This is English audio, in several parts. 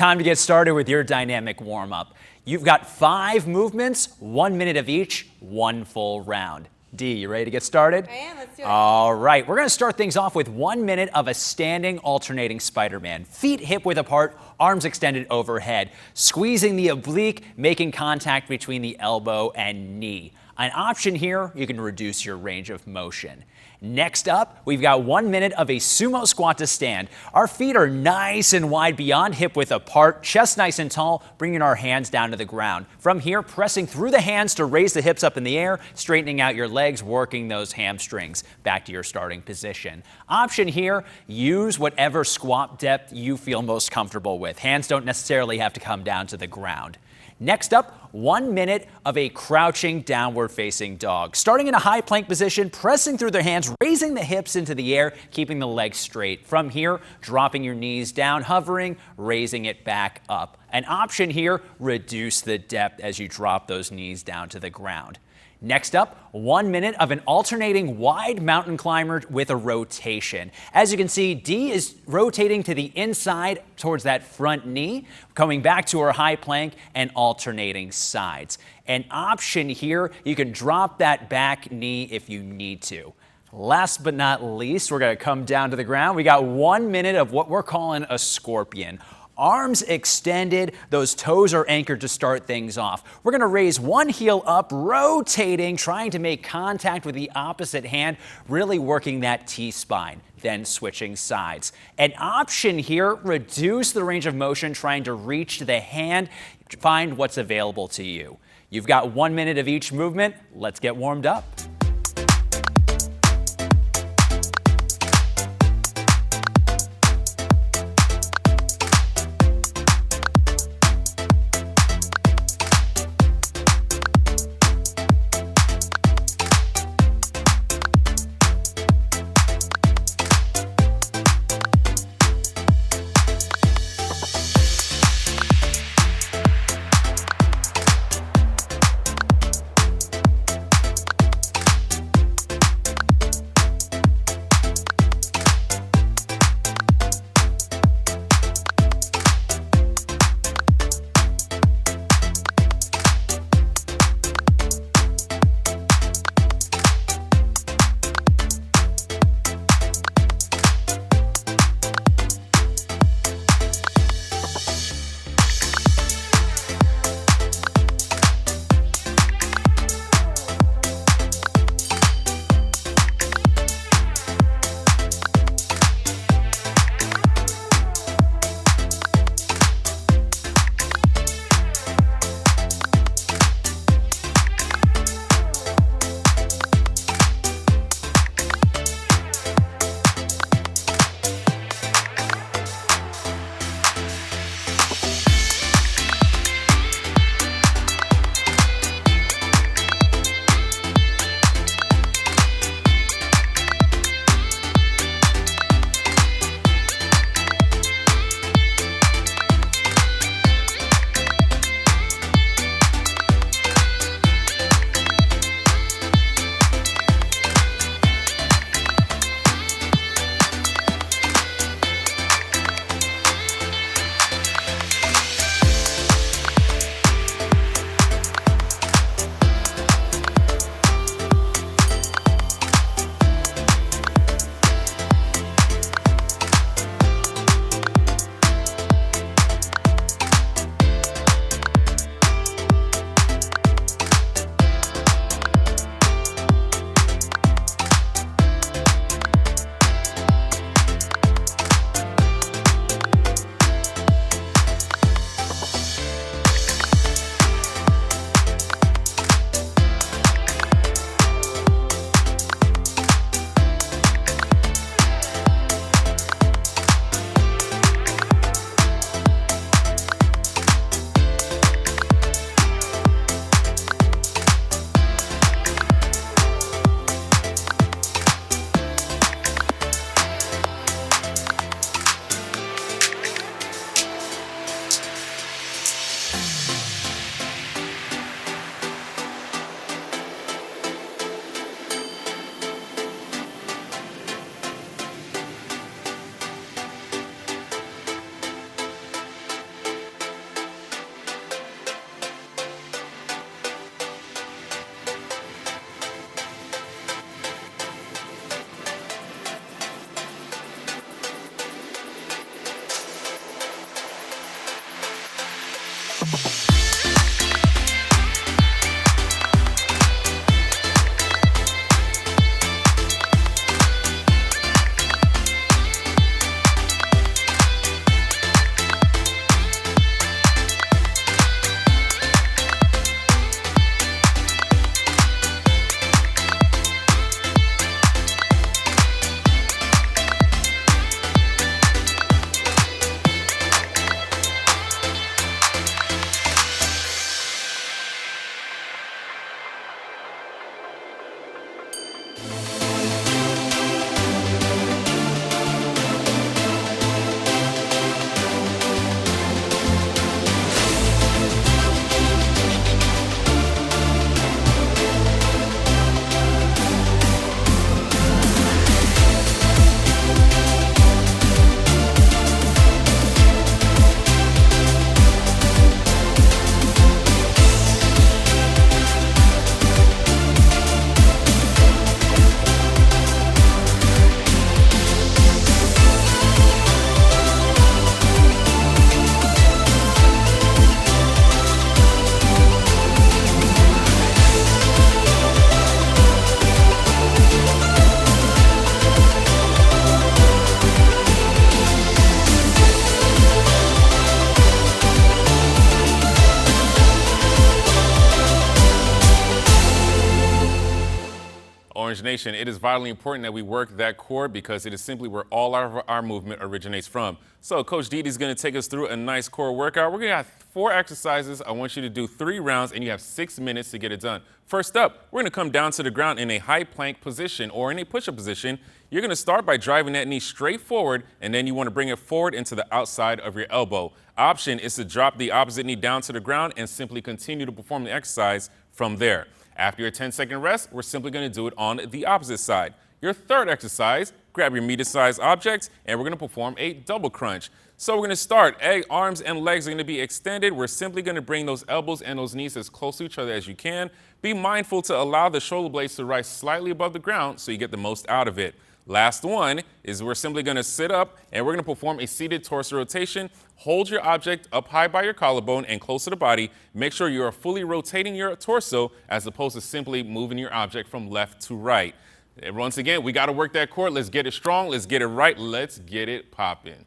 time to get started with your dynamic warm-up. You've got 5 movements, 1 minute of each, 1 full round. Dee, you ready to get started? I am, let's do it. All right, we're gonna start things off with 1 minute of a standing alternating Spider-Man. Feet hip-width apart, arms extended overhead, squeezing the oblique, making contact between the elbow and knee. An option here, you can reduce your range of motion. Next up, we've got 1 minute of a sumo squat to stand. Our feet are nice and wide beyond hip width apart, chest nice and tall, bringing our hands down to the ground. From here, pressing through the hands to raise the hips up in the air, straightening out your legs, working those hamstrings back to your starting position. Option here, use whatever squat depth you feel most comfortable with. Hands don't necessarily have to come down to the ground. Next up, 1 minute of a crouching downward facing dog. Starting in a high plank position, pressing through the hands, raising the hips into the air, keeping the legs straight. From here, dropping your knees down, hovering, raising it back up. An option here, reduce the depth as you drop those knees down to the ground. Next up, 1 minute of an alternating wide mountain climber with a rotation. As you can see, Dee is rotating to the inside towards that front knee, coming back to her high plank and alternating sides. An option here, you can drop that back knee if you need to. Last but not least, we're gonna come down to the ground. We got 1 minute of what we're calling a scorpion. Arms extended, those toes are anchored to start things off. We're gonna raise one heel up, rotating, trying to make contact with the opposite hand, really working that T-spine, then switching sides. An option here, reduce the range of motion, trying to reach the hand, find what's available to you. You've got 1 minute of each movement. Let's get warmed up. Orange Nation, it is vitally important that we work that core because it is simply where all our movement originates from. So Coach Didi is going to take us through a nice core workout. We're going to have 4 exercises. I want you to do 3 rounds, and you have 6 minutes to get it done. First up, we're going to come down to the ground in a high plank position or in a push-up position. You're going to start by driving that knee straight forward, and then you want to bring it forward into the outside of your elbow. Option is to drop the opposite knee down to the ground and simply continue to perform the exercise from there. After your 10-second rest, we're simply going to do it on the opposite side. Your third exercise, grab your medium-sized objects, and we're going to perform a double crunch. So we're going to start. Arms and legs are going to be extended. We're simply going to bring those elbows and those knees as close to each other as you can. Be mindful to allow the shoulder blades to rise slightly above the ground so you get the most out of it. Last one is we're simply going to sit up and we're going to perform a seated torso rotation. Hold your object up high by your collarbone and close to the body. Make sure you are fully rotating your torso as opposed to simply moving your object from left to right. And once again, we got to work that core. Let's get it strong. Let's get it right. Let's get it popping.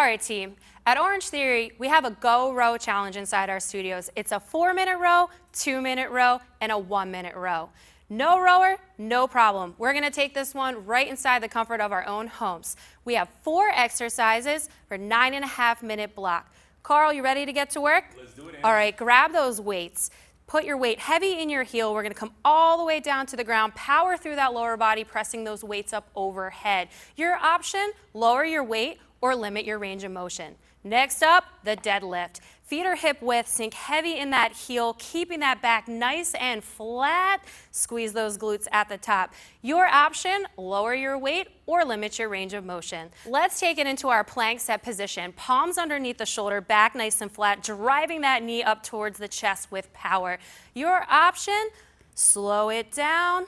right, team. At Orangetheory, we have a Go Row challenge inside our studios. It's a 4-minute row, 2-minute row, and a 1-minute row. No rower, no problem. We're gonna take this one right inside the comfort of our own homes. We have 4 exercises for 9.5-minute block. Carl, you ready to get to work? Let's do it, Andy. All right, grab those weights. Put your weight heavy in your heel. We're gonna come all the way down to the ground, power through that lower body, pressing those weights up overhead. Your option, lower your weight or limit your range of motion. Next up, the deadlift. Feet are hip width, sink heavy in that heel, keeping that back nice and flat. Squeeze those glutes at the top. Your option, lower your weight or limit your range of motion. Let's take it into our plank set position. Palms underneath the shoulder, back nice and flat, driving that knee up towards the chest with power. Your option, slow it down.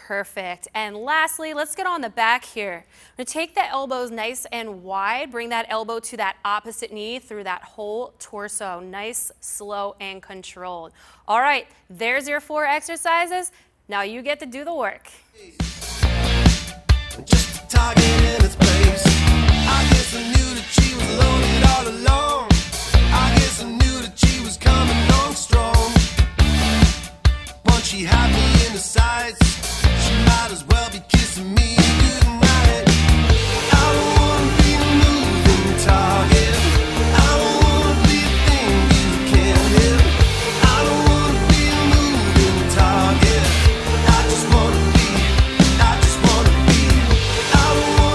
Perfect. And lastly, let's get on the back here. We're gonna take the elbows nice and wide, bring that elbow to that opposite knee through that whole torso. Nice, slow, and controlled. All right, there's your 4 exercises. Now you get to do the work. Just a target in its place. I guess I knew that she was loaded all along. I guess I knew that she was coming on strong. Once she had me in the sights, she might as well be kissing me goodnight. I don't wanna be a moving target. I don't wanna be a thing you can't hit. I don't wanna be a moving target. I just wanna be. I don't wanna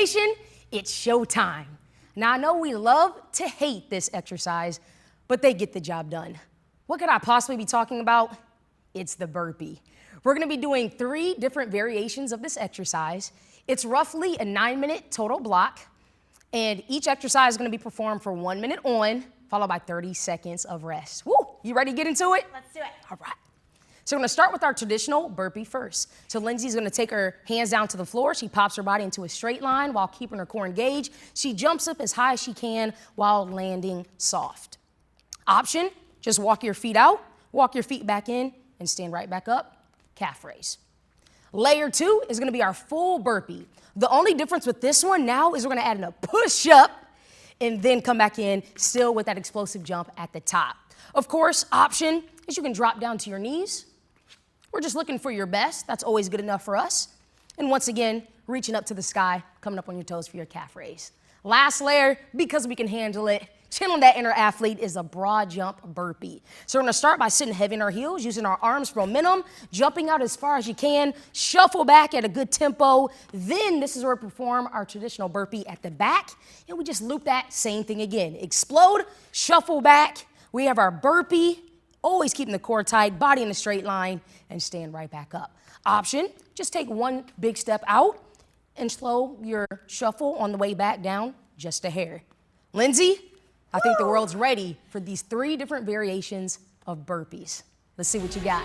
Nation, it's showtime. Now, I know we love to hate this exercise, but they get the job done. What could I possibly be talking about? It's the burpee. We're gonna be doing 3 different variations of this exercise. It's roughly a 9-minute total block, and each exercise is gonna be performed for 1 minute on, followed by 30 seconds of rest. Woo, you ready to get into it? Let's do it. All right. So we're gonna start with our traditional burpee first. So Lindsay's gonna take her hands down to the floor. She pops her body into a straight line while keeping her core engaged. She jumps up as high as she can while landing soft. Option, just walk your feet out, walk your feet back in, and stand right back up, calf raise. Layer 2 is gonna be our full burpee. The only difference with this one now is we're gonna add in a push-up and then come back in, still with that explosive jump at the top. Of course, option is you can drop down to your knees. We're just looking for your best. That's always good enough for us. And once again, reaching up to the sky, coming up on your toes for your calf raise. Last layer, because we can handle it, channeling that inner athlete, is a broad jump burpee. So we're gonna start by sitting heavy in our heels, using our arms for momentum, jumping out as far as you can, shuffle back at a good tempo. Then this is where we perform our traditional burpee at the back, and we just loop that same thing again. Explode, shuffle back. We have our burpee, always keeping the core tight, body in a straight line, and stand right back up. Option, just take one big step out and slow your shuffle on the way back down just a hair. Lindsay, I think the world's ready for these 3 different variations of burpees. Let's see what you got.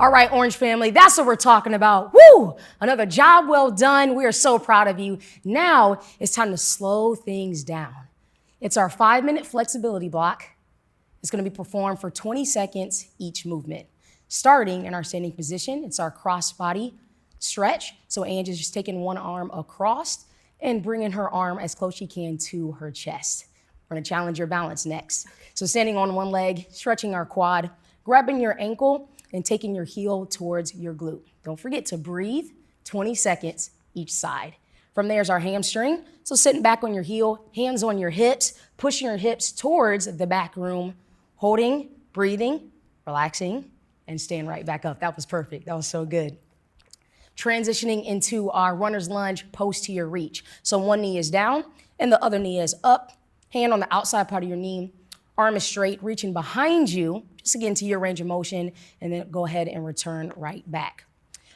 All right, Orange family, that's what we're talking about. Woo! Another job well done. We are so proud of you. Now it's time to slow things down. It's our 5-minute flexibility block. It's going to be performed for 20 seconds each movement. Starting in our standing position, it's our cross body stretch. So Ange is just taking one arm across and bringing her arm as close as she can to her chest. We're going to challenge your balance next. So standing on one leg, stretching our quad, grabbing your ankle, and taking your heel towards your glute. Don't forget to breathe, 20 seconds each side. From there is our hamstring. So sitting back on your heel, hands on your hips, pushing your hips towards the back room, holding, breathing, relaxing, and staying right back up. That was perfect. That was so good. Transitioning into our runner's lunge, post to your reach. So one knee is down and the other knee is up, hand on the outside part of your knee, arm is straight, reaching behind you, just again to your range of motion, and then go ahead and return right back.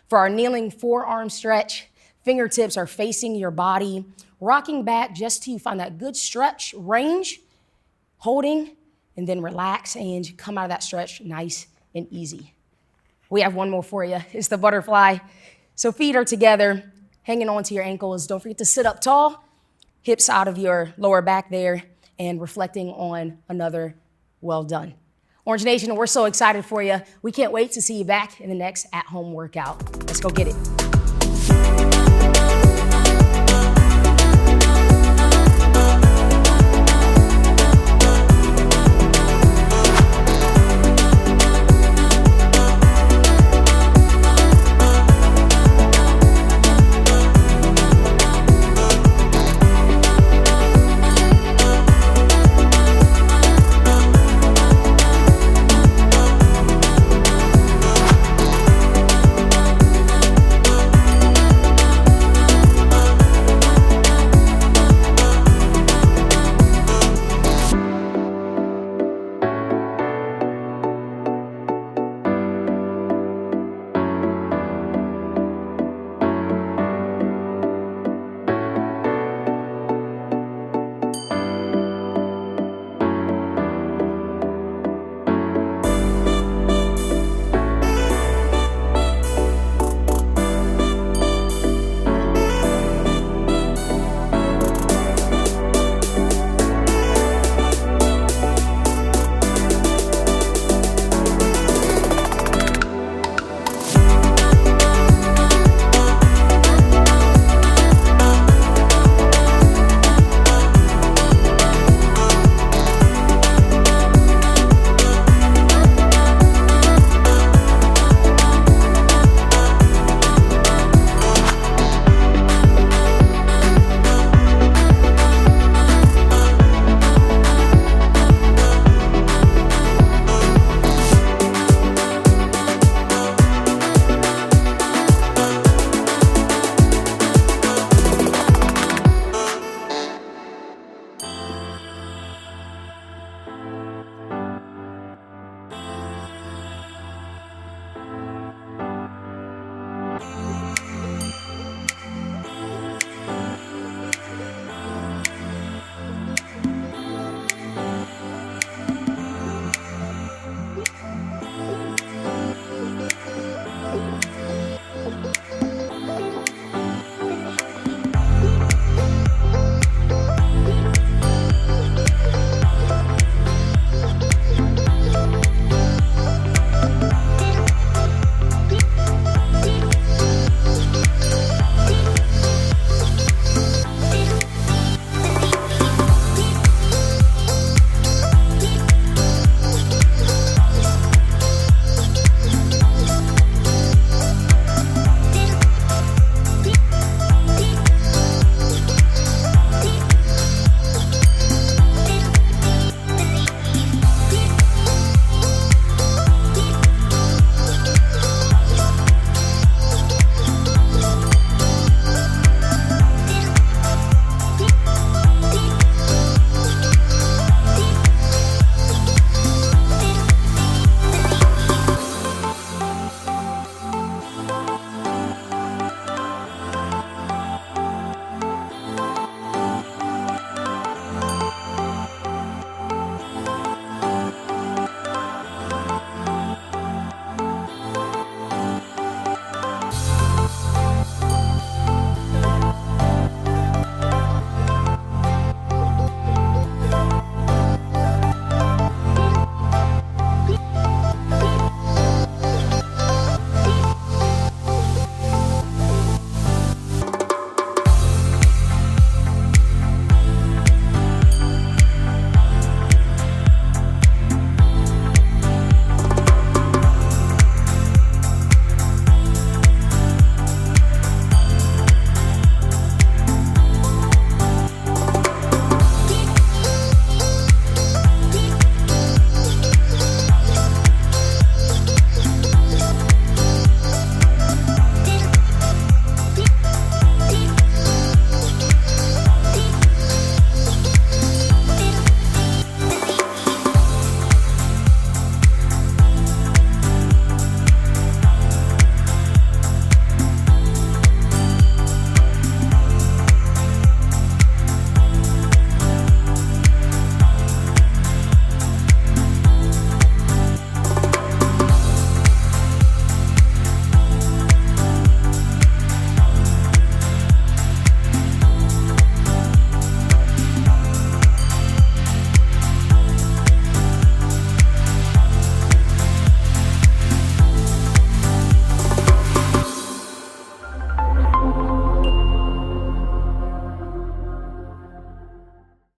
For our kneeling forearm stretch, fingertips are facing your body, rocking back just till you find that good stretch range, holding, and then relax and come out of that stretch nice and easy. We have one more for you. It's the butterfly. So feet are together, hanging onto your ankles. Don't forget to sit up tall, hips out of your lower back there, and reflecting on another well done. Orange Nation, we're so excited for you. We can't wait to see you back in the next at-home workout. Let's go get it.